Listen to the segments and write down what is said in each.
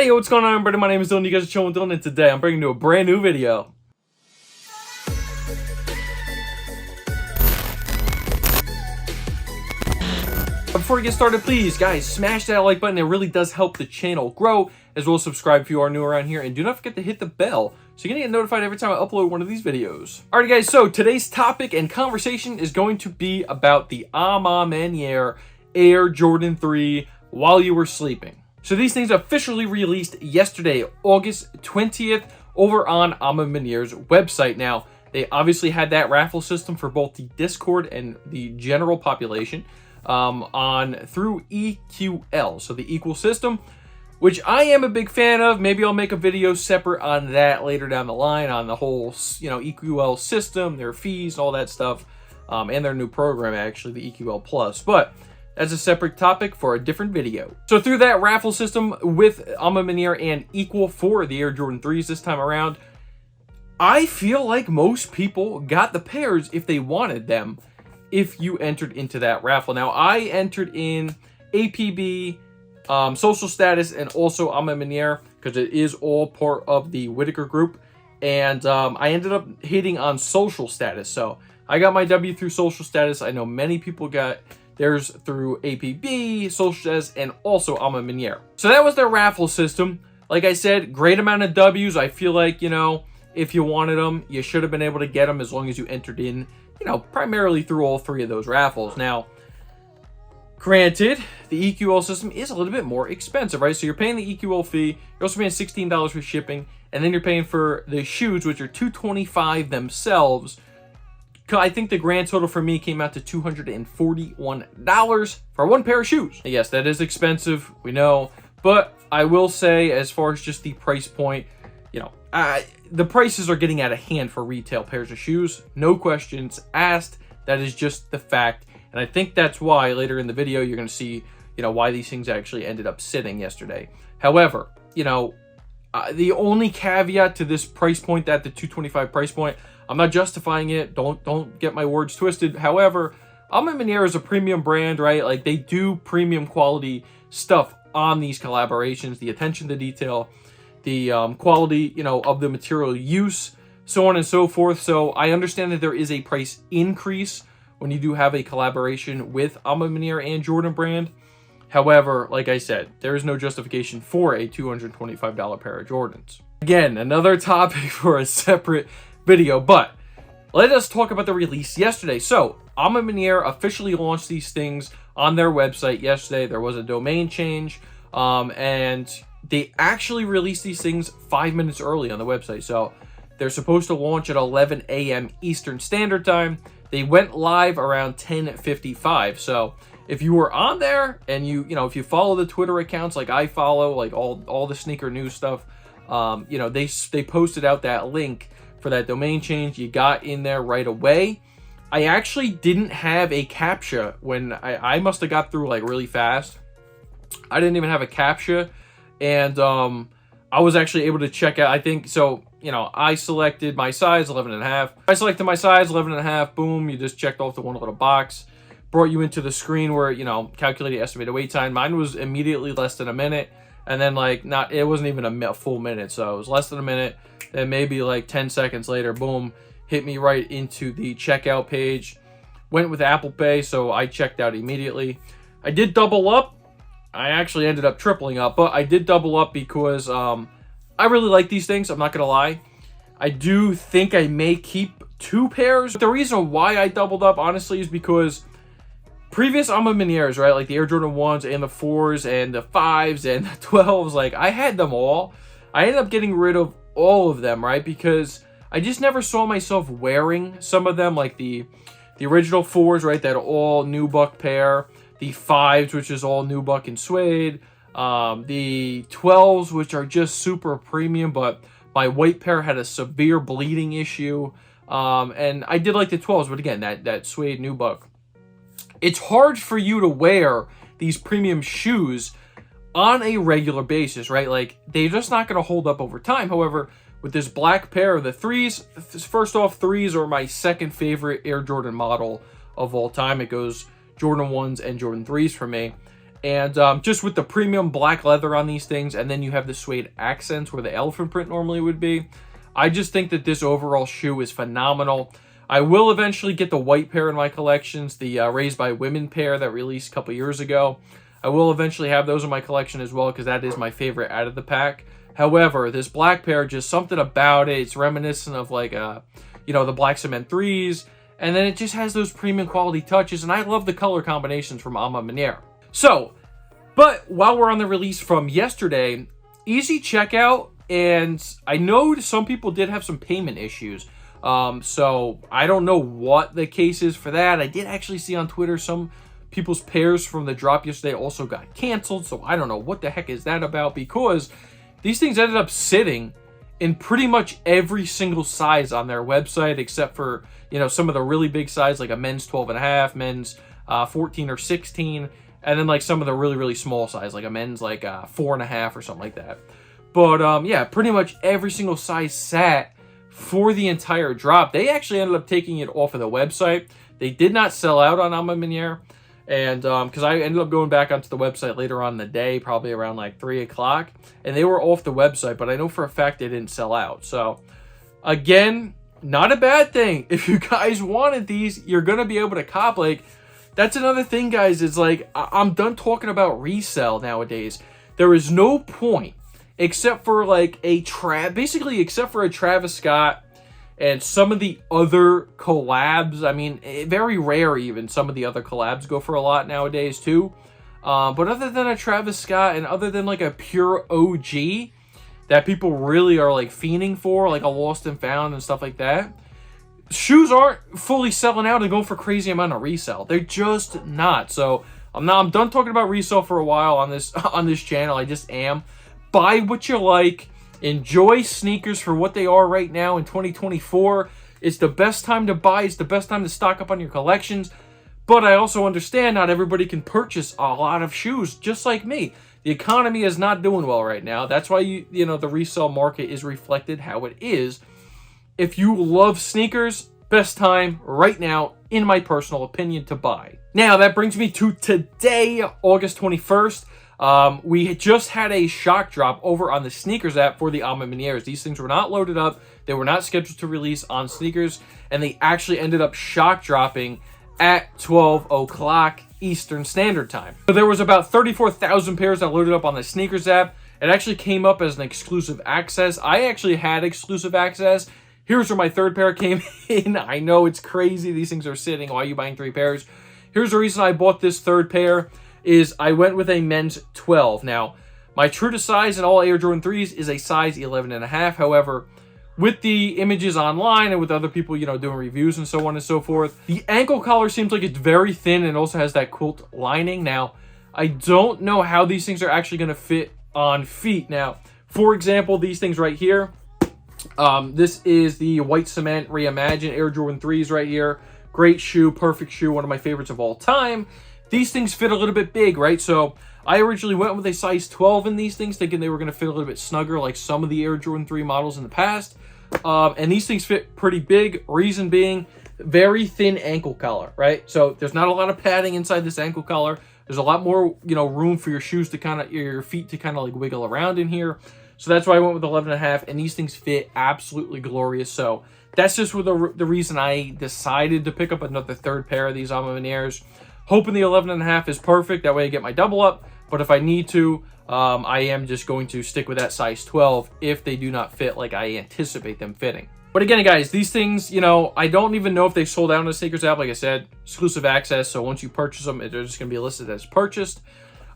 Hey, what's going on, everybody? My name is Dylan. You guys are chilling with Dylan, and today I'm bringing you a brand new video. Before we get started, please, guys, smash that like button. It really does help the channel grow, as well as subscribe if you are new around here, and do not forget to hit the bell so you're gonna get notified every time I upload one of these videos. Alright, guys, so today's topic and conversation is going to be about the Maniere Air Jordan 3 while you were sleeping. So these things officially released yesterday, August 20th, over on Maniere's website. Now, they obviously had that raffle system for both the Discord and the general population through EQL, so the equal system, which I am a big fan of. Maybe I'll make a video separate on that later down the line, on the whole, EQL system, their fees, all that stuff, and their new program, actually, the EQL Plus. But that's a separate topic for a different video. So through that raffle system with Maniere and Equal for the Air Jordan 3s this time around, I feel like most people got the pairs if they wanted them, if you entered into that raffle. Now, I entered in APB, social status, and also Maniere, because it is all part of the Whitaker group. And I ended up hitting on social status. So I got my W through social status. I know many people got theirs through APB, social status, and also Maniere. So that was their raffle system. Like I said, great amount of W's. I feel like, if you wanted them, you should have been able to get them as long as you entered in, primarily through all three of those raffles. Now, granted, the EQL system is a little bit more expensive, right? So you're paying the EQL fee, you're also paying $16 for shipping, and then you're paying for the shoes, which are $225 themselves. I think the grand total for me came out to $241 for one pair of shoes. Yes, that is expensive, we know, but I will say, as far as just the price point, the prices are getting out of hand for retail pairs of shoes. No questions asked. That is just the fact. And I think that's why later in the video you're going to see, why these things actually ended up sitting yesterday. However, the only caveat to this price point, at the $225 price point, I'm not justifying it. Don't get my words twisted. However, Maniere is a premium brand, right? Like, they do premium quality stuff on these collaborations. The attention to detail, the quality, of the material use, so on and so forth. So I understand that there is a price increase when you do have a collaboration with Maniere and Jordan brand. However, like I said, there is no justification for a $225 pair of Jordans. Again, another topic for a separate video, but let us talk about the release yesterday. So, Maniere officially launched these things on their website yesterday. There was a domain change, and they actually released these things 5 minutes early on the website. So, they're supposed to launch at 11 a.m. Eastern Standard Time. They went live around 10:55. So, if you were on there and if you follow the Twitter accounts like I follow, like all the sneaker news stuff, they posted out that link for that domain change. You got in there right away. I actually didn't have a CAPTCHA when I must have got through like really fast. I didn't even have a CAPTCHA, and I was actually able to check out. I think so. I selected my size 11.5. I selected my size 11.5. Boom! You just checked off the one little box. Brought you into the screen where calculated estimated wait time. Mine was immediately less than a minute, and then it wasn't even a full minute, so it was less than a minute. Then maybe like 10 seconds later, boom, hit me right into the checkout page. Went with Apple Pay, so I checked out immediately. I did double up. I actually ended up tripling up, but I did double up because I really like these things. I'm not gonna lie. I do think I may keep 2 pairs. The reason why I doubled up, honestly, is because previous Manieres, right, like the Air Jordan 1s and the 4s and the 5s and the 12s, like, I had them all. I ended up getting rid of all of them, right, because I just never saw myself wearing some of them, like the original 4s, right, that all nubuck pair, the 5s, which is all nubuck and suede, the 12s, which are just super premium, but my white pair had a severe bleeding issue, and I did like the 12s, but again, that suede nubuck. It's hard for you to wear these premium shoes on a regular basis, right? Like, they're just not going to hold up over time. However, with this black pair of the 3s, first off, 3s are my second favorite Air Jordan model of all time. It goes Jordan 1s and Jordan 3s for me. And just with the premium black leather on these things, and then you have the suede accents where the elephant print normally would be, I just think that this overall shoe is phenomenal. I will eventually get the white pair in my collections, the Raised by Women pair that released a couple years ago. I will eventually have those in my collection as well, because that is my favorite out of the pack. However, this black pair, just something about it, it's reminiscent of like, the Black Cement 3s, and then it just has those premium quality touches, and I love the color combinations from Maniere. So, but while we're on the release from yesterday, easy checkout, and I know some people did have some payment issues. So I don't know what the case is for that. I did actually see on Twitter some people's pairs from the drop yesterday also got canceled, so I don't know what the heck is that about, because these things ended up sitting in pretty much every single size on their website, except for, some of the really big size, like a men's 12.5, men's 14 or 16, and then like some of the really, really small size, like a men's like 4.5 or something like that. But yeah, pretty much every single size sat for the entire drop. They actually ended up taking it off of the website. They did not sell out on Maniere. And because I ended up going back onto the website later on in the day, probably around like 3 o'clock, and they were off the website, but I know for a fact they didn't sell out. So again, not a bad thing. If you guys wanted these, you're going to be able to cop. Like, that's another thing, guys, is like, I'm done talking about resale nowadays. There is no point, except for like basically except for a Travis Scott and some of the other collabs. I mean, very rare even. Some of the other collabs go for a lot nowadays too. But other than a Travis Scott and other than like a pure OG that people really are like fiending for, like a Lost and Found and stuff like that, shoes aren't fully selling out and going for crazy amount of resale. They're just not. So I'm done talking about resale for a while on this channel. I just am. Buy what you like. Enjoy sneakers for what they are right now in 2024. It's the best time to buy. It's the best time to stock up on your collections. But I also understand not everybody can purchase a lot of shoes, just like me. The economy is not doing well right now. That's why the resale market is reflected how it is. If you love sneakers, best time right now, in my personal opinion, to buy. Now, that brings me to today, August 21st. We just had a shock drop over on the sneakers app for the Manieres. These things were not loaded up. They were not scheduled to release on sneakers, and they actually ended up shock dropping at 12 o'clock Eastern Standard Time. So there was about 34,000 pairs that loaded up on the sneakers app. It actually came up as an exclusive access. I actually had exclusive access. Here's where my third pair came in. I know it's crazy. These things are sitting. Why are you buying 3 pairs? Here's the reason I bought this third pair. Is I went with a men's 12. Now, my true to size in all Air Jordan 3s is a size 11.5. However, with the images online and with other people, doing reviews and so on and so forth, the ankle collar seems like it's very thin and also has that quilt lining. Now, I don't know how these things are actually going to fit on feet. Now, for example, these things right here, this is the White Cement Reimagined Air Jordan 3s right here. Great shoe, perfect shoe, one of my favorites of all time. These things fit a little bit big, right? So I originally went with a size 12 in these things, thinking they were going to fit a little bit snugger like some of the Air Jordan 3 models in the past. And these things fit pretty big. Reason being, very thin ankle collar, right? So there's not a lot of padding inside this ankle collar. There's a lot more, room for your shoes to your feet to kind of like wiggle around in here. So that's why I went with 11.5, and these things fit absolutely glorious. So that's just the reason I decided to pick up another third pair of these Manieres. Hoping the 11.5 is perfect. That way I get my double up. But if I need to, I am just going to stick with that size 12 if they do not fit like I anticipate them fitting. But again, guys, these things, I don't even know if they sold out on the sneakers app. Like I said, exclusive access. So once you purchase them, they're just going to be listed as purchased.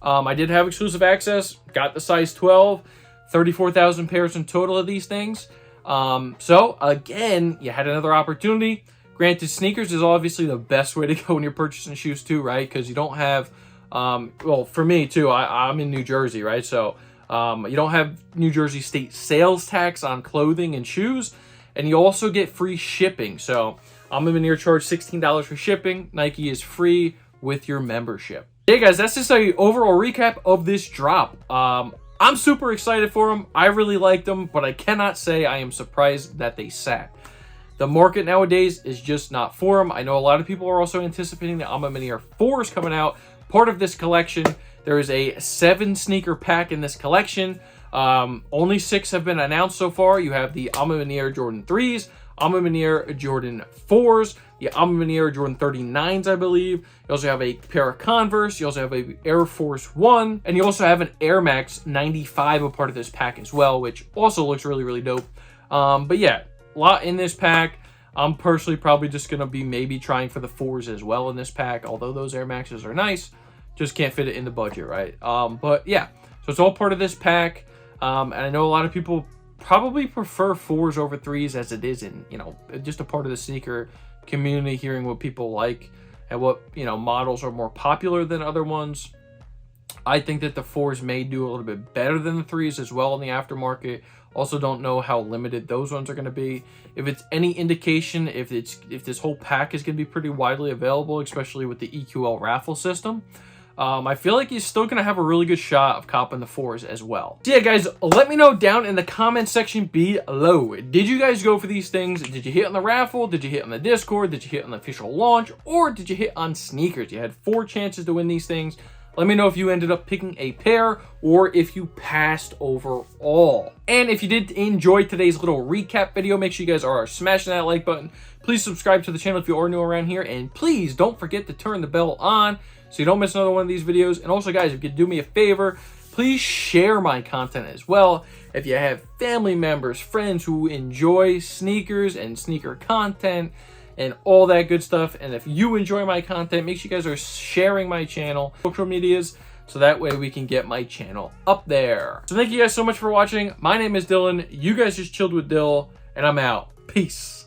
I did have exclusive access. Got the size 12. 34,000 pairs in total of these things. So again, you had another opportunity. Granted, sneakers is obviously the best way to go when you're purchasing shoes too, right? Because you don't have, well, for me too, I'm in New Jersey, right? So you don't have New Jersey state sales tax on clothing and shoes, and you also get free shipping. So Maniere charge $16 for shipping. Nike is free with your membership. Hey guys, that's just a overall recap of this drop. I'm super excited for them. I really like them, but I cannot say I am surprised that they sat. The market nowadays is just not for them. I know a lot of people are also anticipating the Maniere 4s coming out, part of this collection. There is a 7 sneaker pack in this collection. Only 6 have been announced so far. You have the Maniere Jordan 3s, Maniere Jordan 4s, the Maniere Jordan 39s, I believe. You also have a pair of Converse. You also have a Air Force One, and you also have an Air Max 95 a part of this pack as well, which also looks really, really dope. But yeah, a lot in this pack. I'm personally probably just going to be maybe trying for the 4s as well in this pack, although those Air Maxes are nice. Just can't fit it in the budget, right? But yeah, so it's all part of this pack. And I know a lot of people probably prefer 4s over 3s as it is in, you know, just a part of the sneaker community, hearing what people like and what, you know, models are more popular than other ones. I think that the 4s may do a little bit better than the 3s as well in the aftermarket. Also don't know how limited those ones are going to be. If it's any indication, if this whole pack is going to be pretty widely available, especially with the EQL raffle system, I feel like he's still going to have a really good shot of copping the 4s as well. So yeah, guys, let me know down in the comment section below. Did you guys go for these things? Did you hit on the raffle? Did you hit on the Discord? Did you hit on the official launch? Or did you hit on sneakers? You had 4 chances to win these things. Let me know if you ended up picking a pair or if you passed overall. And if you did enjoy today's little recap video, make sure you guys are smashing that like button. Please subscribe to the channel if you are new around here. And please don't forget to turn the bell on so you don't miss another one of these videos. And also, guys, if you could do me a favor, please share my content as well. If you have family members, friends who enjoy sneakers and sneaker content, and all that good stuff. And if you enjoy my content, make sure you guys are sharing my channel, social medias, so that way we can get my channel up there. So thank you guys so much for watching. My name is Dylan. You guys just chilled with Dill, and I'm out. Peace.